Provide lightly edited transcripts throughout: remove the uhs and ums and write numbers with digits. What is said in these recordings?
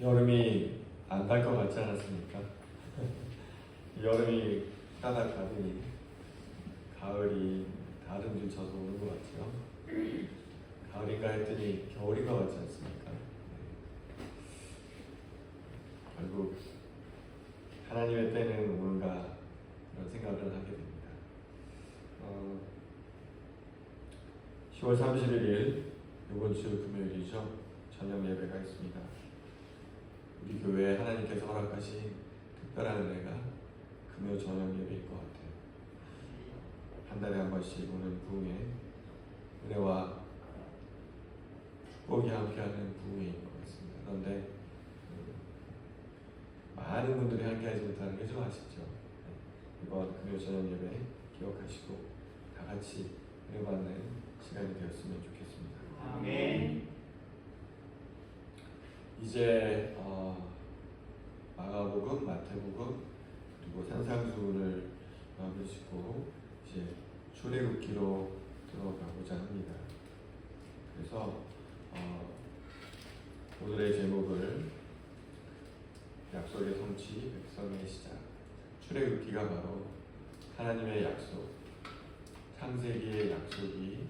여름이 안 갈 것 같지 않았습니까? 여름이 따닥 가더니 가을이 다른 길 쳐서 오는 것 같죠. 가을인가 했더니 겨울인 것 같지 않습니까? 결국 하나님의 때는 오는가 그런 생각을 하게 됩니다. 10월 31일 이번 주 금요일이죠. 저녁 예배가 있습니다. 우리 교회에 하나님께서 허락하신 특별한 은혜가 금요 저녁 예배일 것 같아요. 한 달에 한 번씩 오는 부흥회 은혜와 축복이 함께하는 부흥회인 것 같습니다. 그런데 많은 분들이 함께하지 못하는 게 좀 아쉽죠. 이번 금요 저녁 예배 기억하시고 다 같이 은혜 받는 시간이 되었으면 좋겠습니다. 아멘. 이제 마가복음, 마태복음 그리고 산상수훈을 마무리짓고 이제 출애굽기로 들어가고자 합니다. 그래서 오늘의 제목을 약속의 성취, 백성의 시작. 출애굽기가 바로 하나님의 약속, 창세기의 약속이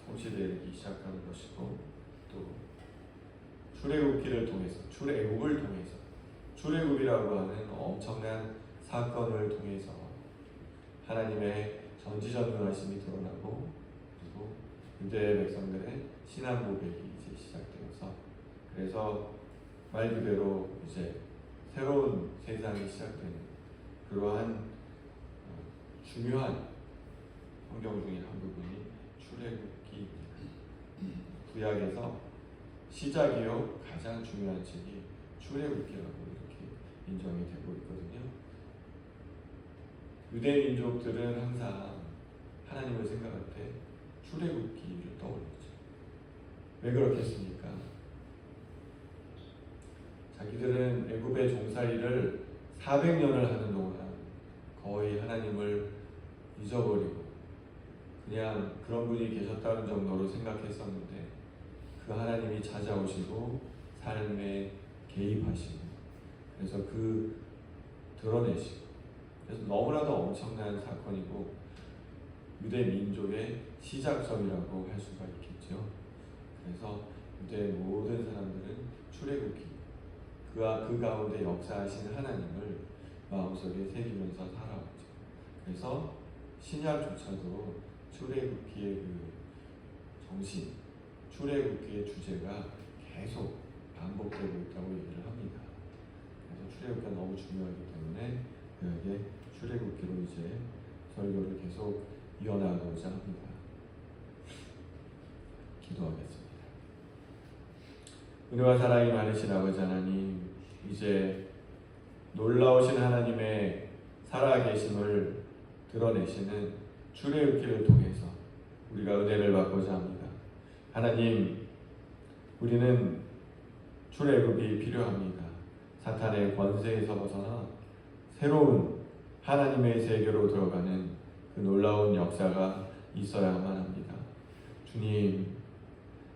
성취되기 시작하는 것이고, 또 출애굽기를 통해서, 출애굽을 통해서, 출애굽이라고 하는 엄청난 사건을 통해서 하나님의 전지전능하심이 드러나고, 그리고 유대 백성들의 신앙 고백이 이제 시작되어서, 그래서 말 그대로 이제 새로운 세상이 시작되는 그러한 중요한 성경 중의 한 부분이 출애굽기입니다. 구약에서 시작이요 가장 중요한 책이 출애굽기라고 이렇게 인정이 되고 있거든요. 유대 민족들은 항상 하나님을 생각할 때 출애굽기를 떠올리죠. 왜 그렇겠습니까? 자기들은 애굽의 종살이를 400년을 하는 동안 거의 하나님을 잊어버리고 그냥 그런 분이 계셨다는 정도로 생각했었는데, 그 하나님이 찾아오시고 삶에 개입하시고 그래서 드러내시고, 그래서 너무나도 엄청난 사건이고 유대 민족의 시작점이라고 할 수가 있겠죠. 그래서 유대 모든 사람들은 출애굽기, 그 가운데 역사하신 하나님을 마음속에 새기면서 살아왔죠. 그래서 신약조차도 출애굽기의 그 정신, 출애굽기의 주제가 계속 반복되고 있다고 얘기를 합니다. 그래서 출애굽기가 너무 중요하기 때문에 그에게 출애굽기로 이제 설교를 계속 이어나가고자 합니다. 기도하겠습니다. 은혜와 사랑이 많으신 아버지 하나님, 이제 놀라우신 하나님의 살아계심을 드러내시는 출애굽기를 통해서 우리가 은혜를 받고자 합니다. 하나님, 우리는 출애굽이 필요합니다. 사탄의 권세에서 벗어나 새로운 하나님의 세계로 들어가는 그 놀라운 역사가 있어야만 합니다. 주님,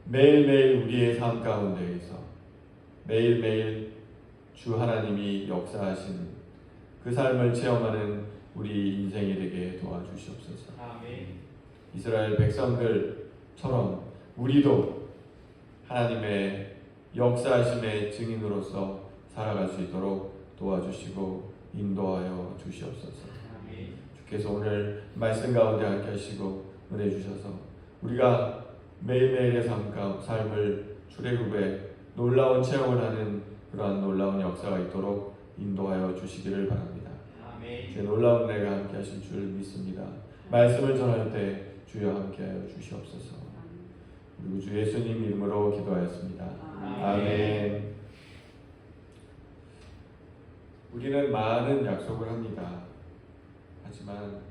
매일매일 우리의 삶 가운데에서 매일매일 주 하나님이 역사하시는 그 삶을 체험하는 우리 인생이 되게 도와주시옵소서. 아멘. 이스라엘 백성들처럼 우리도 하나님의 역사하심의 증인으로서 살아갈 수 있도록 도와주시고 인도하여 주시옵소서. 아멘. 주께서 오늘 말씀 가운데 함께 하시고 은혜 주셔서 우리가 매일매일의 삶을 출애굽에 놀라운 체험을 하는 그러한 놀라운 역사가 있도록 인도하여 주시기를 바랍니다. 아멘. 주의 놀라운 은혜가 함께 하실 줄 믿습니다. 말씀을 전할 때 주여 함께하여 주시옵소서. 그리고 주 예수님 이름으로 기도하였습니다. 아멘. 우리는 많은 약속을 합니다. 하지만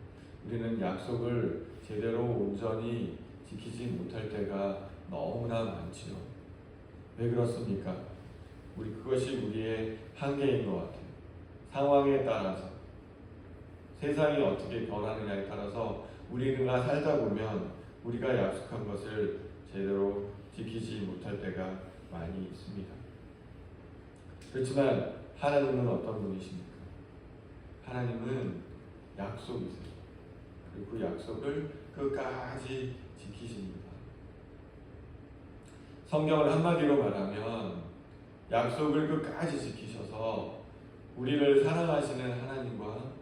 우리는 약속을 제대로 온전히 지키지 못할 때가 너무나 많지요. 왜 그렇습니까? 그것이 우리의 한계인 것 같아요. 상황에 따라서, 세상이 어떻게 변하느냐에 따라서 우리가 살다 보면 우리가 약속한 것을 제대로 지키지 못할 때가 많이 있습니다. 그렇지만 하나님은 어떤 분이십니까? 하나님은 약속이세요. 그리고 그 약속을 끝까지 지키십니다. 성경을 한마디로 말하면 약속을 끝까지 지키셔서 우리를 사랑하시는 하나님과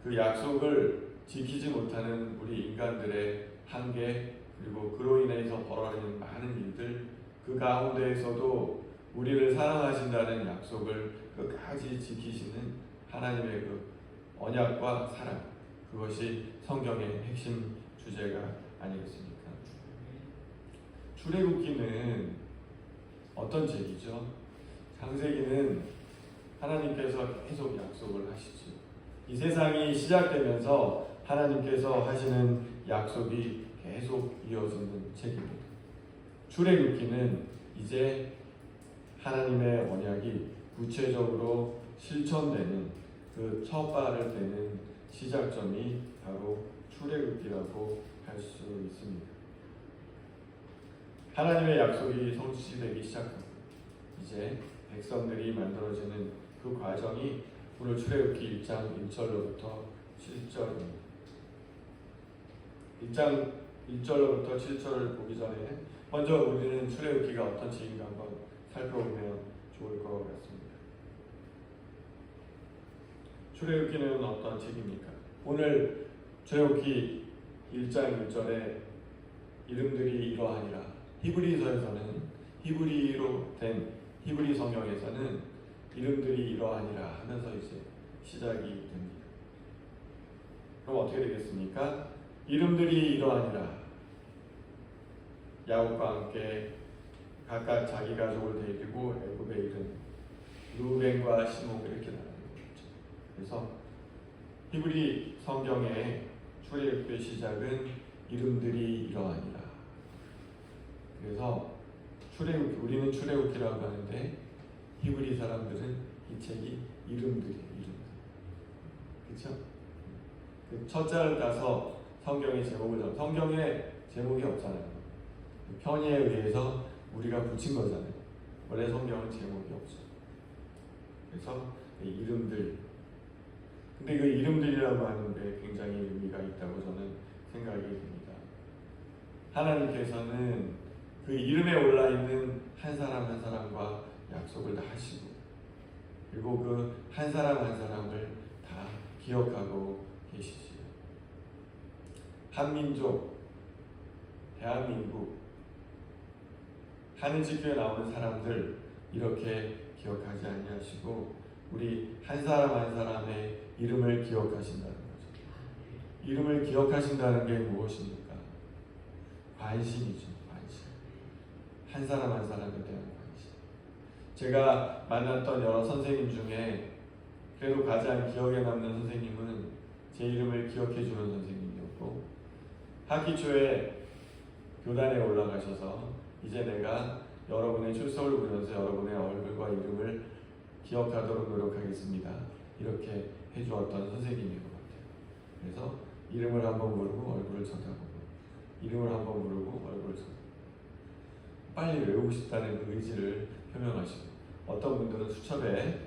그 약속을 지키지 못하는 우리 인간들의 한계, 그리고 그로 인해서 벌어지는 많은 일들, 그 가운데에서도 우리를 사랑하신다는 약속을 끝까지 지키시는 하나님의 그 언약과 사랑, 그것이 성경의 핵심 주제가 아니겠습니까? 출애굽기는 어떤 책이죠? 창세기는 하나님께서 계속 약속을 하시죠. 이 세상이 시작되면서 하나님께서 하시는 약속이 계속 이어지는 책입니다. 출애굽기는 이제 하나님의 언약이 구체적으로 실천되는 그 첫 발을 떼는 시작점이 바로 출애굽기라고 할 수 있습니다. 하나님의 약속이 성취되기 시작합니다. 이제 백성들이 만들어지는 그 과정이 오늘 출애굽기 1장 1절로부터 7절입니다. 1장 1절로부터 7절을 보기 전에 먼저 우리는 출애굽기가 어떤 책인가 한번 살펴보면 좋을 것 같습니다. 출애굽기는 어떤 책입니까? 오늘 출애굽기 1장 1절에 이름들이 이러하니라. 히브리서에서는 히브리로 된 히브리 성경에서는 이름들이 이러하니라 하면서 이제 시작이 됩니다. 그럼 어떻게 되겠습니까? 이름들이 이러하니라. 야곱과 함께 각각 자기 가족을 데리고 애굽에 이른 루벤과 시몬 이렇게 나가는 거죠. 그래서 히브리 성경의 출애굽기의 시작은 이름들이 이러하니라. 그래서 우리는 출애굽기라고 하는데 히브리 사람들은 이 책이 이름들. 그렇죠? 그 첫자를 따서 성경의 제목을 잡아. 성경에 제목이 없잖아요. 편의에 의해서 우리가 붙인 거잖아요. 원래 성경은 제목이 없죠. 그래서 이름들. 근데 그 이름들이라고 하는 게 굉장히 의미가 있다고 저는 생각이 듭니다. 하나님께서는 그 이름에 올라있는 한 사람 한 사람과 약속을 다 하시고, 그리고 그 한 사람 한 사람을 다 기억하고 계시지요. 한민족, 대한민국, 하늘지교에 나오는 사람들 이렇게 기억하지 아니하시고 우리 한 사람 한 사람의 이름을 기억하신다는 거죠. 이름을 기억하신다는 게 무엇입니까? 관심이죠. 관심. 한 사람 한 사람에 대한 관심. 제가 만났던 여러 선생님 중에 그래도 가장 기억에 남는 선생님은 제 이름을 기억해 주는 선생님이었고, 학기 초에 교단에 올라가셔서 이제 내가 여러분의 출석을 보면서 여러분의 얼굴과 이름을 기억하도록 노력하겠습니다. 이렇게 해주었던 선생님인 것 같아요. 그래서 이름을 한번 부르고 얼굴을 쳐다보고, 이름을 한번 부르고 얼굴을 쳐다보고, 빨리 외우고 싶다는 그 의지를 표명하시고, 어떤 분들은 수첩에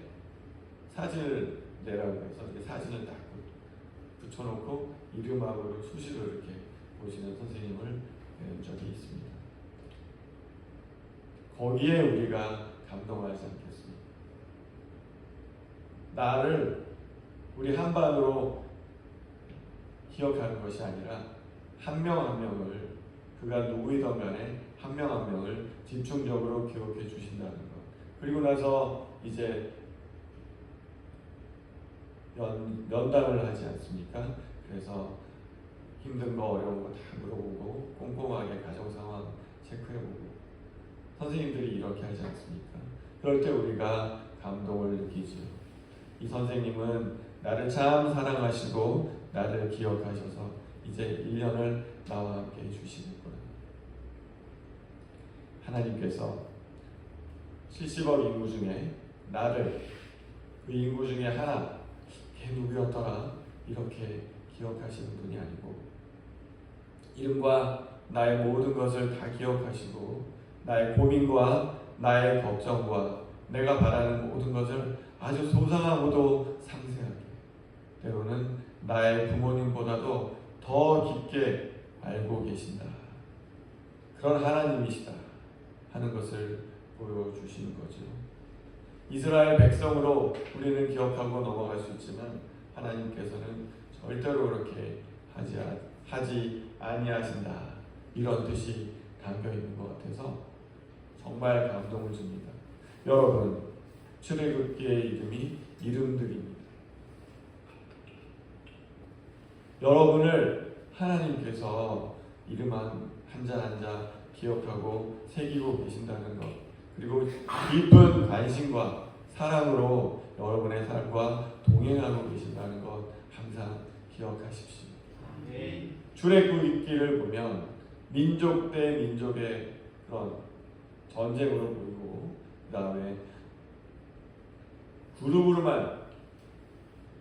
사진을 내라고 해서 이렇게 사진을 딱 붙여놓고 이름하고 수시로 이렇게 보시는 선생님을 뵌 적이 있습니다. 거기에 우리가 감동하지 않겠습니까? 나를 우리 한반으로 기억하는 것이 아니라 한 명 한 명을, 그가 누구이든 간에 한 명 한 명을 집중적으로 기억해 주신다는 것. 그리고 나서 이제 면담을 하지 않습니까? 그래서 힘든 거 어려운 거 다 물어보고 꼼꼼하게 가정 상황 체크해보고, 선생님들이 이렇게 하지 않습니까? 그럴 때 우리가 감동을 느끼지요. 이 선생님은 나를 참 사랑하시고 나를 기억하셔서 이제 1년을 나와 함께 해주시는구나. 하나님께서 70억 인구 중에 나를, 그 인구 중에 하나, 걔 누구였더라 이렇게 기억하시는 분이 아니고, 이름과 나의 모든 것을 다 기억하시고 나의 고민과 나의 걱정과 내가 바라는 모든 것을 아주 소상하고도 상세하게, 때로는 나의 부모님보다도 더 깊게 알고 계신다. 그런 하나님이시다 하는 것을 보여주시는 거죠. 이스라엘 백성으로 우리는 기억하고 넘어갈 수 있지만 하나님께서는 절대로 그렇게 하지 아니하신다, 이런 뜻이 담겨 있는 것 같아서 정말 감동을 줍니다. 여러분, 출애굽기의 이름이 이름들입니다. 여러분을 하나님께서 이름 한자 한자 기억하고 새기고 계신다는 것, 그리고 깊은 관심과 사랑으로 여러분의 삶과 동행하고 계신다는 것 항상 기억하십시오. 출애굽기를 보면 민족 대 민족의 그런 전쟁으로 보이고, 그 다음에 그룹으로만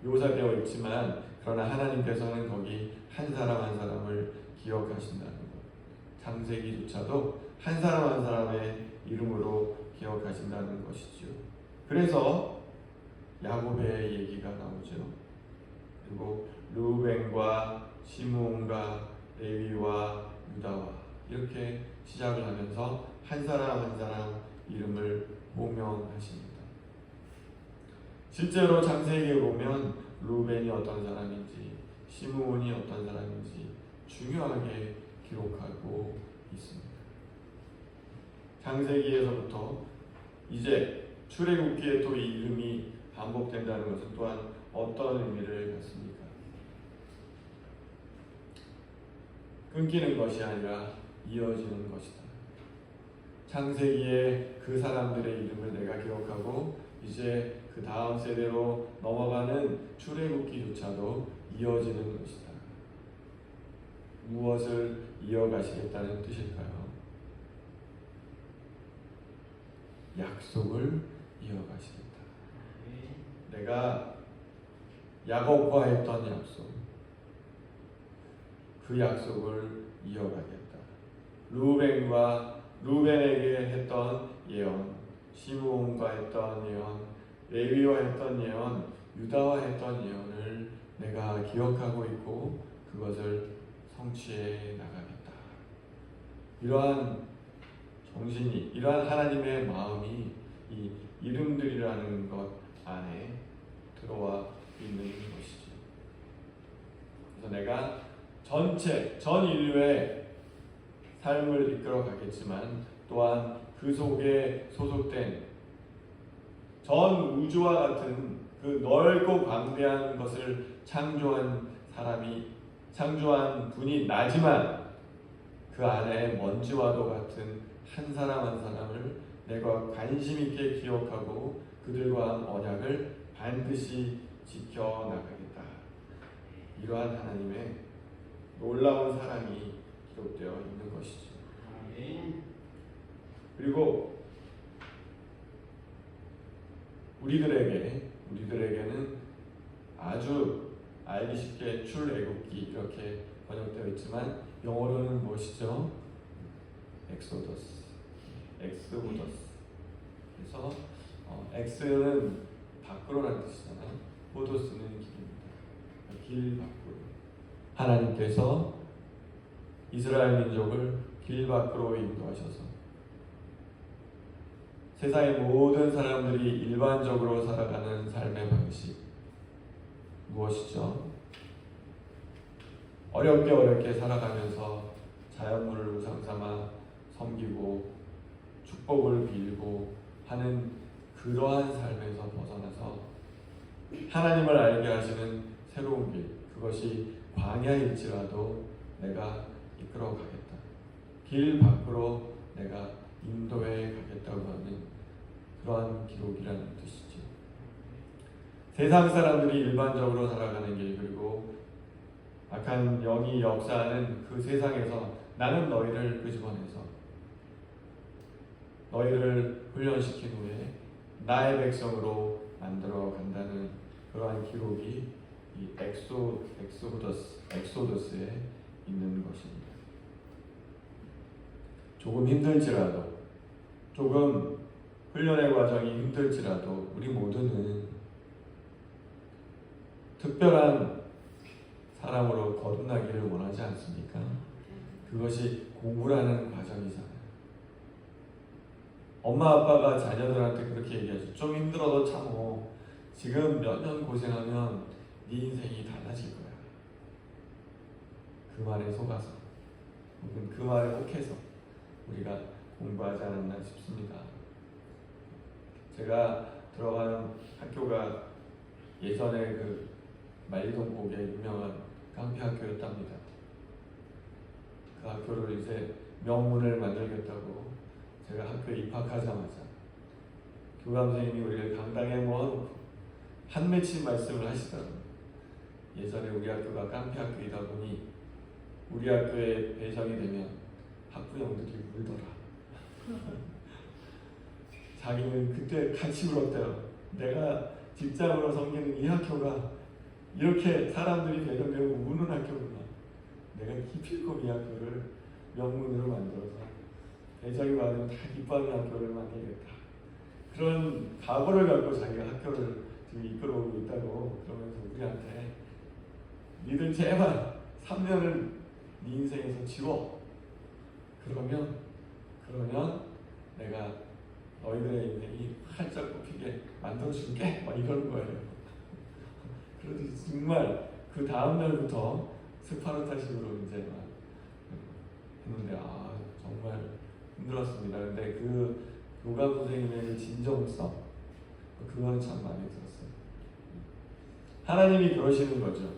묘사되어 있지만 그러나 하나님께서는 거기 한 사람 한 사람을 기억하신다는 것, 창세기조차도 한 사람 한 사람의 이름으로 기억하신다는 것이죠. 그래서 야곱의 얘기가 나오죠. 그리고 루벤과 시므온과 레위와 유다와 이렇게 시작을 하면서 한 사람 한 사람 이름을 호명하십니다. 실제로 창세기에 보면 루벤이 어떤 사람인지 시므온이 어떤 사람인지 중요하게 기록하고 있습니다. 창세기에서부터 이제 출애굽기에 또 이 이름이 반복된다는 것은 또한 어떤 의미를 갖습니까? 끊기는 것이 아니라 이어지는 것이다. 창세기에 그 사람들의 이름을 내가 기억하고 이제 그 다음 세대로 넘어가는 출애굽기조차도 이어지는 것이다. 무엇을 이어가시겠다는 뜻일까요? 약속을 이어가시겠다. 내가 야곱과 했던 약속, 그 약속을 이어가겠다. 루벤에게 했던 예언, 시므온과 했던 예언, 레위와 했던 예언, 유다와 했던 예언을 내가 기억하고 있고 그것을 성취해 나가겠다. 이러한 정신이, 이러한 하나님의 마음이 이 이름들이라는 것 안에 들어와 있는 것이죠. 그래서 내가 전 인류의 삶을 이끌어 가겠지만 또한 그 속에 소속된 전 우주와 같은 그 넓고 광대한 것을 창조한 분이 나지만 그 안에 먼지와도 같은 한 사람 한 사람을 내가 관심 있게 기억하고 그들과 한 언약을 반드시 지켜나가겠다. 이러한 하나님의 놀라운 사랑이 기록되어 있는 것이죠. 그리고 우리들에게는 아주 알기 쉽게 출애굽기 이렇게 번역되어 있지만 영어로는 무엇이죠? 엑소더스. 그래서 엑스는 밖으로라는 뜻이잖아요. 호도스는 길입니다. 길 밖으로. 하나님께서 이스라엘 민족을 길 밖으로 인도하셔서 세상의 모든 사람들이 일반적으로 살아가는 삶의 방식 무엇이죠? 어렵게 살아가면서 자연물을 우상삼아 섬기고 축복을 빌고 하는 그러한 삶에서 벗어나서 하나님을 알게 하시는 새로운 길, 그것이 광야일지라도 내가 이끌어 가겠다. 길 밖으로 내가 인도해 가겠다고 하는 그러한 기록이라는 뜻이죠. 세상 사람들이 일반적으로 살아가는 길, 그리고 악한 영이 역사하는 그 세상에서 나는 너희를 끄집어내서 너희를 훈련시킨 후에 나의 백성으로 만들어 간다는 그러한 기록이 이 엑소더스에 있는 것입니다. 조금 힘들지라도, 조금 훈련의 과정이 힘들지라도 우리 모두는 특별한 사람으로 거듭나기를 원하지 않습니까? 그것이 공부라는 과정이잖아요. 엄마 아빠가 자녀들한테 그렇게 얘기하죠. 좀 힘들어도 참어. 지금 몇 년 고생하면 네 인생이 달라질 거야. 그 말에 속아서 혹은 그 말에 혹해서 우리가 공부하지 않았나 싶습니다. 제가 들어가는 학교가 예전에 그 만리동국의 유명한 깡패 학교였답니다. 그 학교를 이제 명문을 만들겠다고 제가 학교에 입학하자마자 교감 선생님이 우리를 강당에 모아놓고 한 맺힌 말씀을 하시더라고요. 예전에 우리 학교가 깡패 학교이다 보니 우리 학교에 배정이 되면 학부형들이 울더라. 자기는 그때 같이 울었대요. 내가 직장으로 섬기는 이 학교가 이렇게 사람들이 배정되고 우는 학교구나. 내가 기필코 이 학교를 명문으로 만들어서 배정이 받으면 다 기뻐하는 학교를 만들겠다. 그런 각오를 갖고 자기가 학교를 지금 이끌어오고 있다고 그러면서 우리한테 니들 제발 3년을 네 인생에서 지워. 그러면 내가 너희들의 인생이 활짝 꼽히게 만들어줄게. 막 이러는 거예요. 그래도 정말 그 다음 날부터 스파르타식으로 이제 막 했는데 정말 힘들었습니다. 근데 그 교감 선생님의 그 진정성 그거는 참 마음에 들었어요. 하나님이 그러시는 거죠.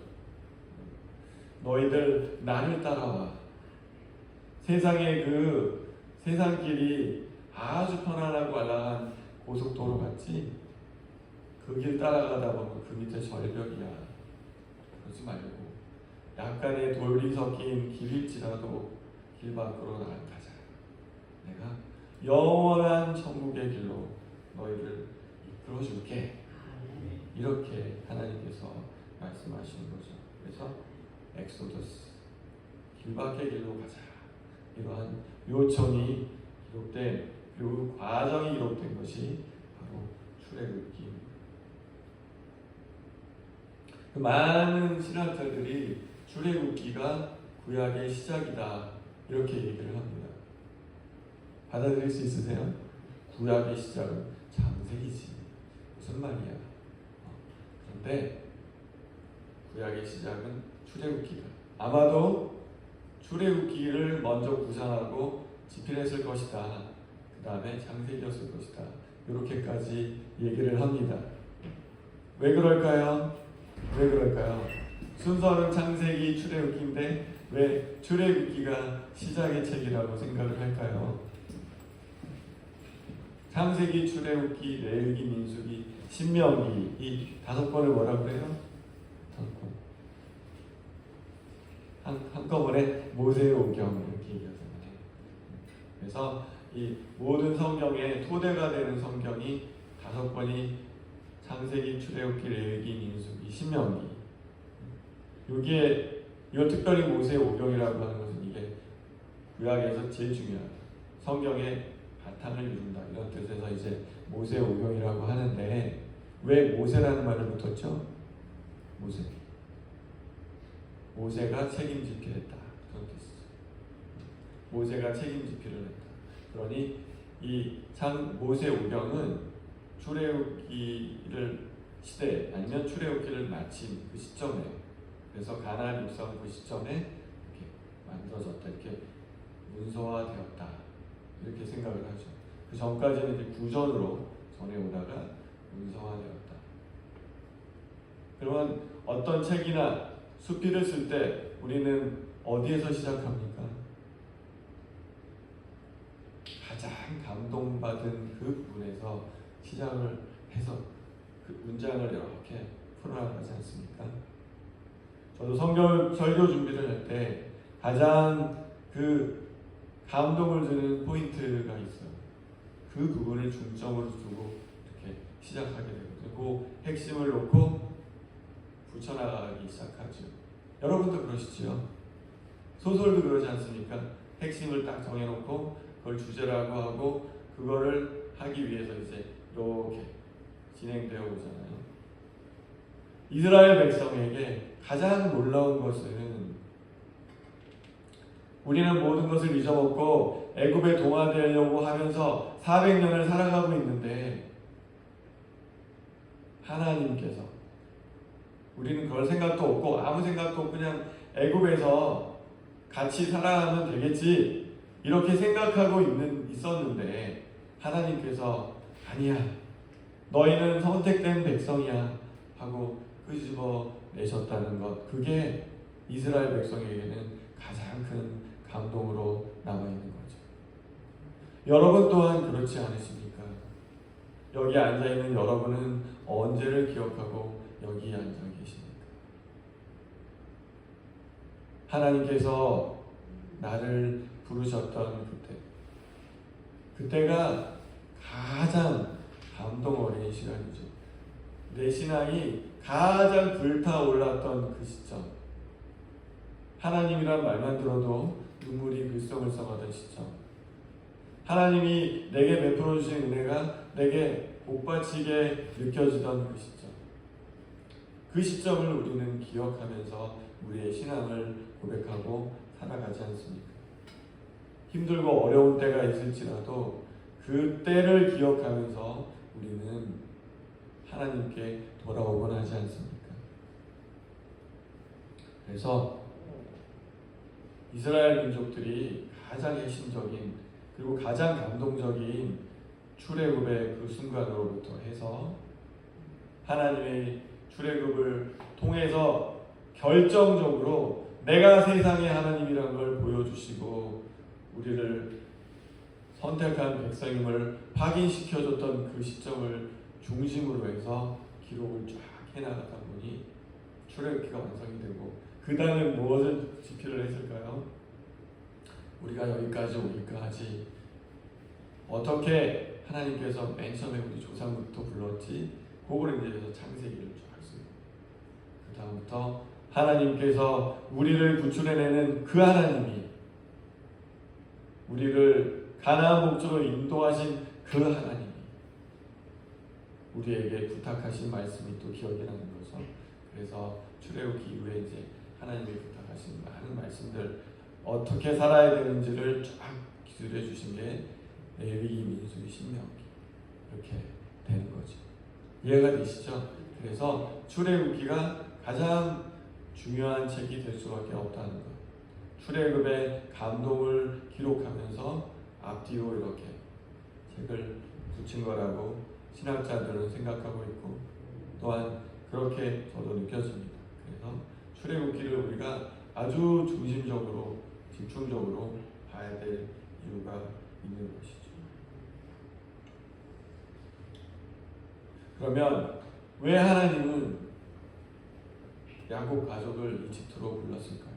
너희들 나를 따라와. 세상의 그 세상길이 아주 편안하고 안락한 고속도로 같지? 그 길 따라가다 보면 그 밑에 절벽이야. 그러지 말고 약간의 돌이 섞인 길일지라도 길 밖으로 나가자. 내가 영원한 천국의 길로 너희를 이끌어줄게. 이렇게 하나님께서 말씀하시는 거죠. 그래서 엑소더스, 길밖의 길로 가자. 이러한 요청이 기록된, 그리고 과정이 기록된 것이 바로 출애굽기입니다. 그 많은 신학자들이 출애굽기가 구약의 시작이다 이렇게 얘기를 합니다. 받아들일 수 있으세요? 구약의 시작은 창세기지. 무슨 말이야? 그런데 구약의 시작은 출애굽기다. 아마도 출애굽기를 먼저 구상하고 집필했을 것이다. 그 다음에 창세기였을 것이다. 이렇게까지 얘기를 합니다. 왜 그럴까요? 순서는 창세기, 출애굽기인데 왜 출애굽기가 시작의 책이라고 생각을 할까요? 창세기, 출애굽기, 레위기, 민수기, 신명기 이 5권을 뭐라 그래요? 5권. 한꺼번에 모세의 오경 이렇게 얘기하잖아요. 그래서 이 모든 성경의 토대가 되는 성경이 5권이 창세기, 출애굽기, 레위기, 민수기, 신명기. 이걸 특별히 모세의 오경이라고 하는 것은 이게 구약에서 제일 중요한 성경의 바탕을 이룬다 이런 뜻에서 이제 모세의 오경이라고 하는데 왜 모세라는 말을 붙였죠? 모세가 책임지기를 했다. 그런 뜻이죠. 모세가 책임지기를 했다. 그러니 이 모세 오경은 출애굽기를 시대 아니면 출애굽기를 마친 그 시점에, 그래서 가나안 입성 그 시점에 이렇게 만들어졌다, 이렇게 문서화되었다 이렇게 생각을 하죠. 그 전까지는 이제 구전으로 전해오다가 문서화되었다. 그러면 어떤 책이나 수필을 쓸 때 우리는 어디에서 시작합니까? 가장 감동받은 그 부분에서 시작을 해서 그 문장을 이렇게 풀어나가지 않습니까? 저도 설교 준비를 할 때 가장 그 감동을 주는 포인트가 있어요. 그 부분을 중점으로 두고 이렇게 시작하게 되거든요. 그 핵심을 놓고 붙여나가기 시작하죠. 여러분도 그러시죠? 소설도 그러지 않습니까? 핵심을 딱 정해놓고 그걸 주제라고 하고 그거를 하기 위해서 이제 이렇게 진행되어 오잖아요. 이스라엘 백성에게 가장 놀라운 것은 우리는 모든 것을 잊어먹고 애굽에 동화되려고 하면서 400년을 살아가고 있는데 하나님께서 우리는 그럴 생각도 없고 아무 생각도 없고 그냥 애굽에서 같이 살아가면 되겠지 이렇게 생각하고 있었는데 하나님께서 아니야 너희는 선택된 백성이야 하고 끄집어 내셨다는 것 그게 이스라엘 백성에게는 가장 큰 감동으로 남아있는 거죠. 여러분 또한 그렇지 않으십니까? 여기 앉아있는 여러분은 언제를 기억하고 여기 앉아 계십니까? 하나님께서 나를 부르셨던 그때가 가장 감동 어린 시간이죠. 내 신앙이 가장 불타올랐던 그 시점, 하나님이란 말만 들어도 눈물이 글썽글썽하던 시점, 하나님이 내게 베풀어 주신 은혜가 내게 복받치게 느껴지던 그 시점, 그 시점을 우리는 기억하면서 우리의 신앙을 고백하고 살아가지 않습니까? 힘들고 어려운 때가 있을지라도 그 때를 기억하면서 우리는 하나님께 돌아오곤 하지 않습니까? 그래서 이스라엘 민족들이 가장 핵심적인 그리고 가장 감동적인 출애굽의 그 순간으로부터 해서 하나님의 출애굽을 통해서 결정적으로 내가 세상의 하나님이라는 걸 보여주시고 우리를 선택한 백성임을 확인시켜줬던 그 시점을 중심으로 해서 기록을 쫙 해나가다 보니 출애굽기가 완성이 되고 그 다음에 무엇을 집필을 했을까요? 우리가 여기까지 오기까지 어떻게 하나님께서 맨 처음에 우리 조상부터 불렀지 그걸 이제 창세기를 쫙 쓰고 그 다음부터 하나님께서 우리를 구출해내는 그 하나님이 우리를 가나안 복지로 인도하신 그 하나님이 우리에게 부탁하신 말씀이 또 기억이 나는 거죠. 그래서 출애굽기 이후에 이제 하나님이 부탁하신 많은 말씀들 어떻게 살아야 되는지를 쫙 기술해 주신 게 레위기, 민수기, 신명기 이렇게 되는 거죠. 이해가 되시죠? 그래서 출애굽기가 가장 중요한 책이 될 수밖에 없다는 것. 출애굽의 감동을 기록하면서 앞뒤로 이렇게 책을 붙인 거라고 신학자들은 생각하고 있고 또한 그렇게 저도 느껴집니다. 그래서 출애굽기를 우리가 아주 중심적으로 집중적으로 봐야 될 이유가 있는 것이죠. 그러면 왜 하나님은 야곱 가족을 이집트로 불렀을까요?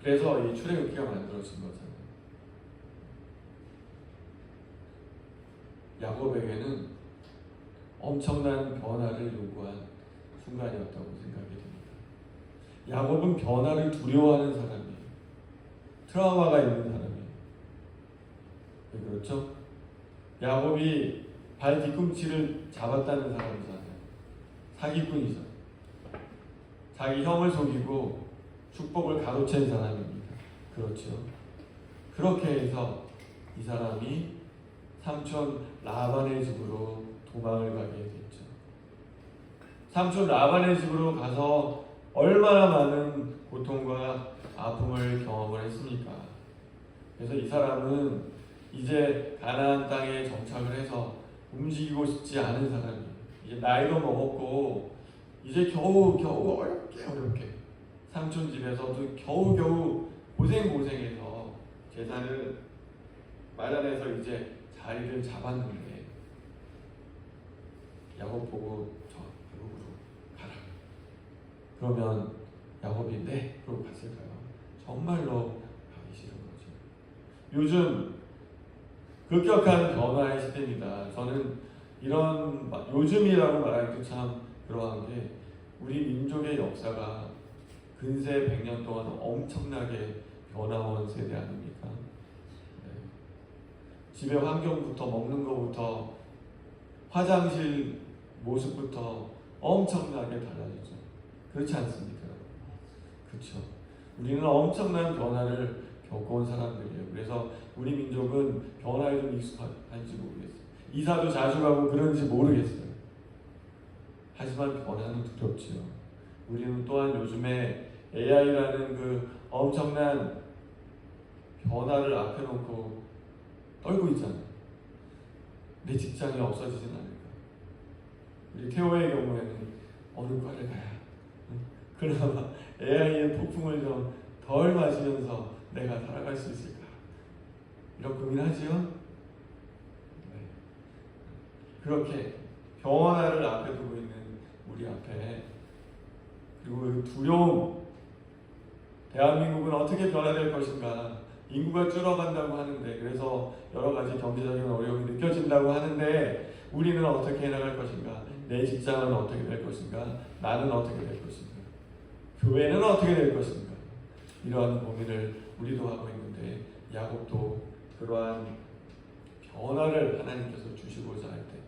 그래서 이 출애굽기가 만들어진 거잖아요. 야곱에게는 엄청난 변화를 요구한 순간이었다고 생각이 됩니다. 야곱은 변화를 두려워하는 사람이에요. 트라우마가 있는 사람이에요. 왜 그렇죠? 야곱이 발 뒤꿈치를 잡았다는 사람이잖아요. 사기꾼이죠. 자기 형을 속이고 축복을 가로챈 사람입니다. 그렇죠. 그렇게 해서 이 사람이 삼촌 라반의 집으로 도망을 가게 됐죠. 삼촌 라반의 집으로 가서 얼마나 많은 고통과 아픔을 경험을 했습니까? 그래서 이 사람은 이제 가나안 땅에 정착을 해서 움직이고 싶지 않은 사람이에요. 이제 나이도 먹었고 이제 겨우 어렵게 삼촌 집에서도 겨우 고생해서 재산을 마련해서 이제 자리를 잡았는데 야곱 보고 저 외국으로 가라. 그러면 야곱이 네 그러고 갔을까요? 정말로 가기 싫은 거죠. 요즘 급격한 변화의 시대입니다. 저는 이런 요즘이라고 말하기도 참 그러한 게 우리 민족의 역사가 근세 100년 동안 엄청나게 변화온 세대 아닙니까? 네. 집의 환경부터 먹는 것부터 화장실 모습부터 엄청나게 달라졌죠. 그렇지 않습니까? 그렇죠. 우리는 엄청난 변화를 겪어온 사람들이에요. 그래서 우리 민족은 변화에 좀 익숙한지 모르겠어요. 이사도 자주 가고 그런지 모르겠어요. 하지만 변화는 두렵지요. 우리는 또한 요즘에 AI라는 그 엄청난 변화를 앞에 놓고 떨고 있잖아요. 내 직장이 없어지진 않을까. 우리 태호의 경우에는 어느 과를 가야 그나마 AI의 폭풍을 좀 덜 맞으면서 내가 살아갈 수 있을까, 이런 고민하지요. 네. 그렇게 변화를 앞에 두고 있는 우리 앞에, 그리고 그 두려움, 대한민국은 어떻게 변화될 것인가, 인구가 줄어간다고 하는데, 그래서 여러 가지 경제적인 어려움이 느껴진다고 하는데, 우리는 어떻게 해나갈 것인가, 내 직장은 어떻게 될 것인가, 나는 어떻게 될 것인가, 교회는 어떻게 될 것인가, 이러한 고민을 우리도 하고 있는데, 야곱도 그러한 변화를 하나님께서 주시고자 할 때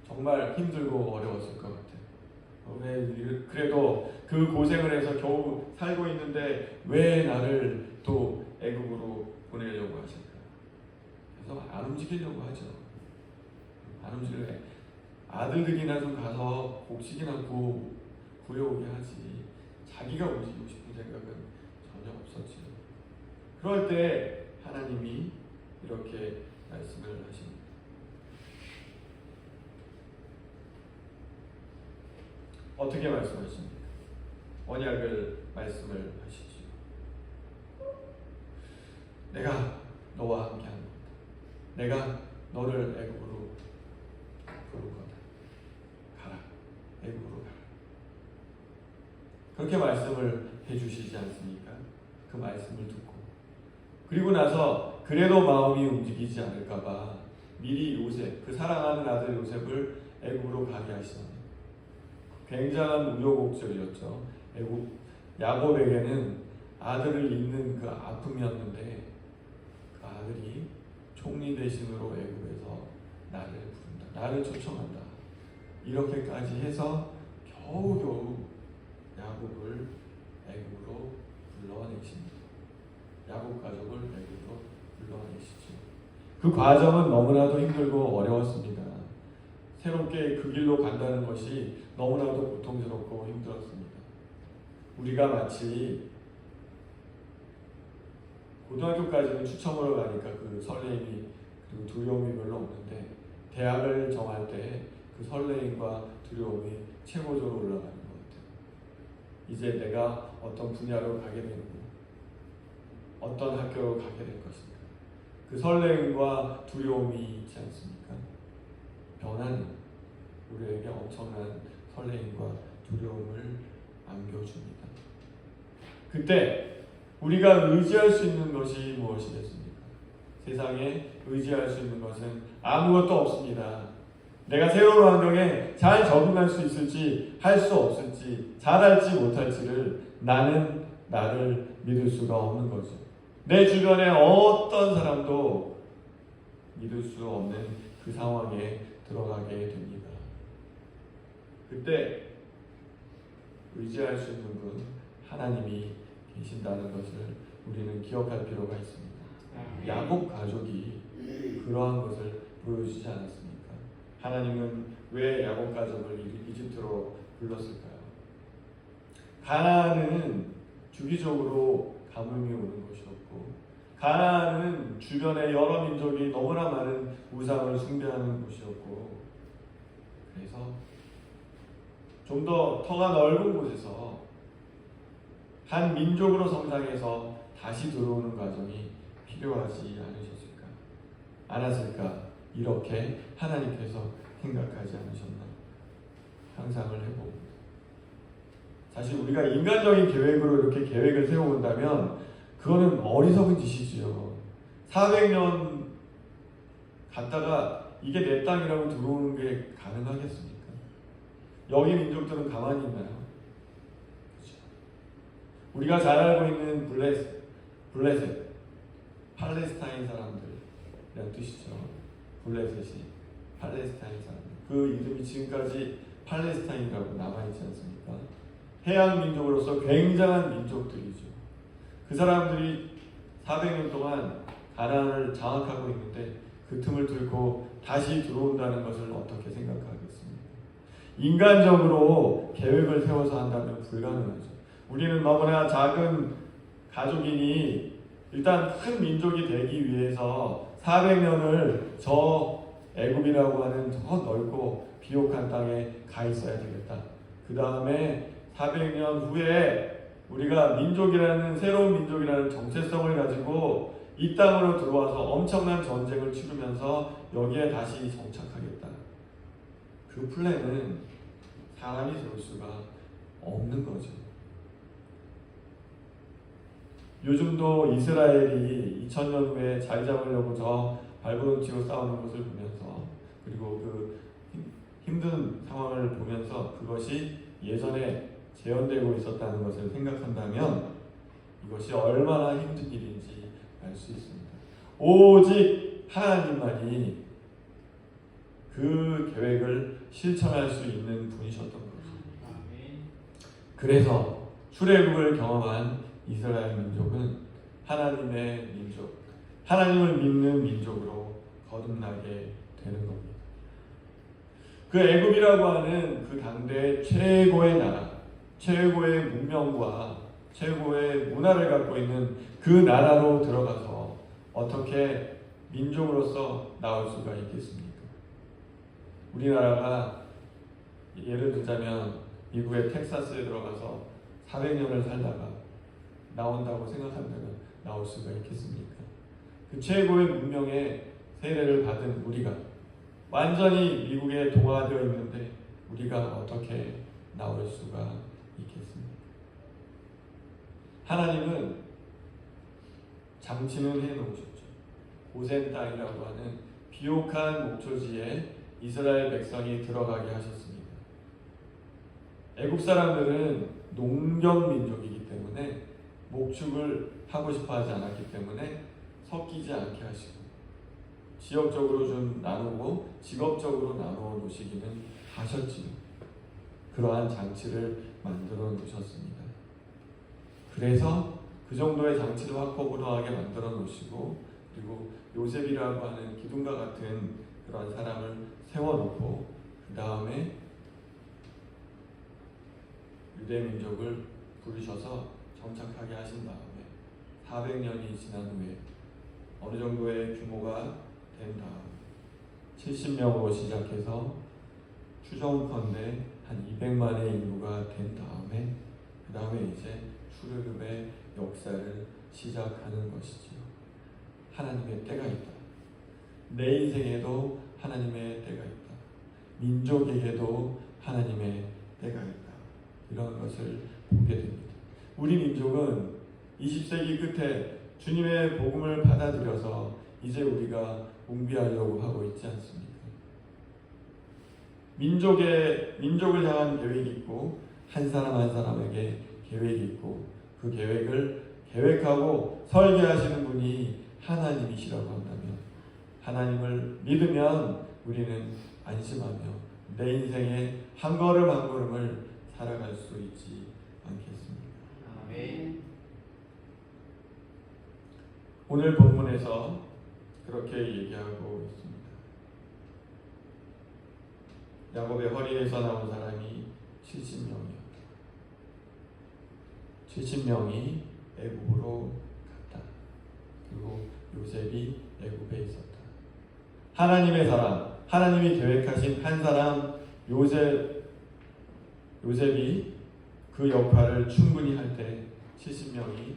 정말 힘들고 어려웠을 것 같아요. 그래도 그 고생을 해서 겨우 살고 있는데 왜 나를 또 애국으로 보내려고 하실까? 그래서 안 움직이려고 하죠. 안 움직일래. 아들들이나 좀 가서 곡식이나 구해오게 하지, 자기가 움직이고 싶은 생각은 전혀 없었지요. 그럴 때 하나님이 이렇게 말씀을 하십니다. 어떻게 말씀하십니까? 언약을 말씀을 하시죠. 내가 너와 함께하노라. 내가 너를 애굽으로 부르거든. 가라. 애굽으로 가라. 그렇게 말씀을 해주시지 않습니까? 그 말씀을 듣고, 그리고 나서 그래도 마음이 움직이지 않을까봐 미리 요셉, 그 사랑하는 아들 요셉을 애굽으로 가게 하시더니, 굉장한 우여곡절이었죠. 야곱에게는 아들을 잃는 그 아픔이었는데, 그 아들이 총리 대신으로 애굽에서 나를 부른다, 나를 초청한다, 이렇게까지 해서 겨우겨우 야곱을 애굽으로 불러내십니다. 야곱 가족을 애굽으로 불러내시죠. 그 과정은 너무나도 힘들고 어려웠습니다. 새롭게 그 길로 간다는 것이 너무나도 고통스럽고 힘들었습니다. 우리가 마치 고등학교까지는 추첨으로 가니까 그 설레임이 그리고 두려움이 별로 없는데, 대학을 정할 때 그 설레임과 두려움이 최고조로 올라가는 것 같아요. 이제 내가 어떤 분야로 가게 되고 어떤 학교로 가게 될 것인가, 그 설레임과 두려움이 있지 않습니까? 변화는 우리에게 엄청난 설레임과 두려움을 안겨줍니다. 그때 우리가 의지할 수 있는 것이 무엇이겠습니까? 세상에 의지할 수 있는 것은 아무것도 없습니다. 내가 새로운 환경에 잘 적응할 수 있을지, 할 수 없을지, 잘할지 못할지를 나는 나를 믿을 수가 없는 거죠. 내 주변에 어떤 사람도 믿을 수 없는 그 상황에 들어가게 됩니다. 그때 의지할 수 있는 분, 하나님이 계신다는 것을 우리는 기억할 필요가 있습니다. 야곱 가족이 그러한 것을 보여주지 않았습니까? 하나님은 왜 야곱 가족을 이집트로 불렀을까요? 가나안은 주기적으로 가뭄이 오는 곳이었고, 가나안은 주변에 여러 민족이 너무나 많은 우상을 숭배하는 곳이었고, 그래서 좀 더 터가 넓은 곳에서 한 민족으로 성장해서 다시 들어오는 과정이 필요하지 않았을까? 이렇게 하나님께서 생각하지 않으셨나 상상을 해봅니다. 사실 우리가 인간적인 계획으로 이렇게 계획을 세워본다면 그거는 어리석은 짓이지요. 400년 갔다가 이게 내 땅이라고 들어오는 게 가능하겠습니까? 여기 민족들은 가만히 있나요? 그렇죠. 우리가 잘 알고 있는 블레셋, 팔레스타인 사람들이라는 뜻이죠. 블레셋이 팔레스타인 사람들. 그 이름이 지금까지 팔레스타인이라고 남아있지 않습니까? 해양 민족으로서 굉장한 민족들이죠. 그 사람들이 400년 동안 가나안을 장악하고 있는데 그 틈을 뚫고 다시 들어온다는 것을 어떻게 생각하겠습니까? 인간적으로 계획을 세워서 한다면 불가능하죠. 우리는 너무나 작은 가족이니 일단 큰 민족이 되기 위해서 400년을 저 애굽이라고 하는 저 넓고 비옥한 땅에 가 있어야 되겠다. 그 다음에 400년 후에 우리가 민족이라는 새로운 민족이라는 정체성을 가지고 이 땅으로 들어와서 엄청난 전쟁을 치르면서 여기에 다시 정착하겠다. 그 플랜은 사람이 세울 수가 없는 거죠. 요즘도 이스라엘이 2000년 후에 자리 잡으려고 저 발버둥치고 싸우는 것을 보면서 그리고 그 힘든 상황을 보면서 그것이 예전에 재현되고 있었다는 것을 생각한다면 이것이 얼마나 힘든 일인지 알 수 있습니다. 오직 하나님만이 그 계획을 실천할 수 있는 분이셨던 거죠. 그래서 출애굽을 경험한 이스라엘 민족은 하나님의 민족, 하나님을 믿는 민족으로 거듭나게 되는 겁니다. 그 애굽이라고 하는 그 당대 최고의 나라, 최고의 문명과 최고의 문화를 갖고 있는 그 나라로 들어가서 어떻게 민족으로서 나올 수가 있겠습니까? 우리나라가 예를 들자면 미국의 텍사스에 들어가서 400년을 살다가 나온다고 생각한다면 나올 수가 있겠습니까? 그 최고의 문명의 세례를 받은 우리가 완전히 미국에 동화되어 있는데 우리가 어떻게 나올 수가 있겠습니까? 하나님은 장치는 해놓으셨죠. 고센 땅이라고 하는 비옥한 목초지에 이스라엘 백성이 들어가게 하셨습니다. 애국 사람들은 농경 민족이기 때문에 목축을 하고 싶어 하지 않았기 때문에 섞이지 않게 하시고 지역적으로 좀 나누고 직업적으로 나누어 놓으시기는 하셨지요. 그러한 장치를 만들어 놓으셨습니다. 그래서 그 정도의 장치를 확고부동하게 만들어 놓으시고 그리고 요셉이라고 하는 기둥과 같은 그러한 사람을 세워놓고 그 다음에 유대 민족을 부르셔서 정착하게 하신 다음에 400년이 지난 후에 어느 정도의 규모가 된 다음 70명으로 시작해서 추정컨대 한 200만의 인구가 된 다음에 그 다음에 이제 출애굽의 역사를 시작하는 것이지요. 하나님의 때가 있다. 내 인생에도 하나님의 때가 있다. 민족에게도 하나님의 때가 있다. 이런 것을 보게 됩니다. 우리 민족은 20세기 끝에 주님의 복음을 받아들여서 이제 우리가 웅비하려고 하고 있지 않습니까? 민족을 향한 계획이 있고 한 사람 한 사람에게 계획이 있고 그 계획을 계획하고 설계하시는 분이 하나님이시라고 한다면 하나님을 믿으면 우리는 안심하며 내 인생의 한 걸음 한 걸음을 살아갈 수 있지 않겠습니까? 아멘. 오늘 본문에서 그렇게 얘기하고 있습니다. 야곱의 허리에서 나온 사람이 70명이었다. 70명이 애굽으로 갔다. 그리고 요셉이 애굽에 있었다. 하나님의 사람, 하나님이 계획하신 한 사람 요셉이 그 역할을 충분히 할 때 70명이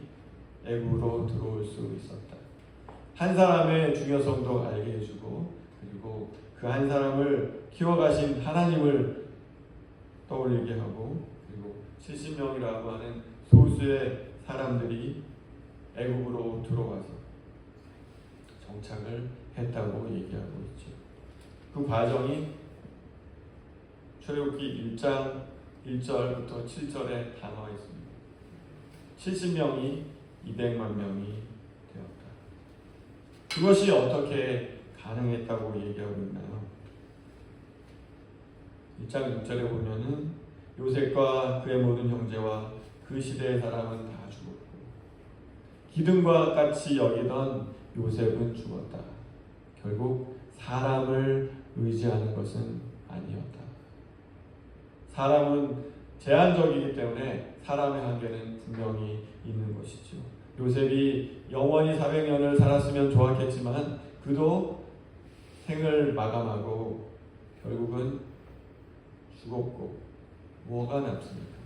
애굽으로 들어올 수 있었다. 한 사람의 중요성도 알게 해주고 그리고 그 한 사람을 키워가신 하나님을 떠올리게 하고 그리고 70명이라고 하는 소수의 사람들이 애굽으로 들어와서 정착을 했다고 얘기하고 있죠. 그 과정이 출애굽기 1장 1절부터 7절에 다 나와 있습니다. 70명이 200만 명이 되었다. 그것이 어떻게 가능했다고 얘기하고 있나요? 1장 6절에 보면은 요셉과 그의 모든 형제와 그 시대의 사람은 다 죽었고 기둥과 같이 여기던 요셉은 죽었다. 결국 사람을 의지하는 것은 아니었다. 사람은 제한적이기 때문에 사람의 한계는 분명히 있는 것이죠. 요셉이 영원히 400년을 살았으면 좋았겠지만 그도 생을 마감하고 결국은 죽었고 뭐가 남습니까?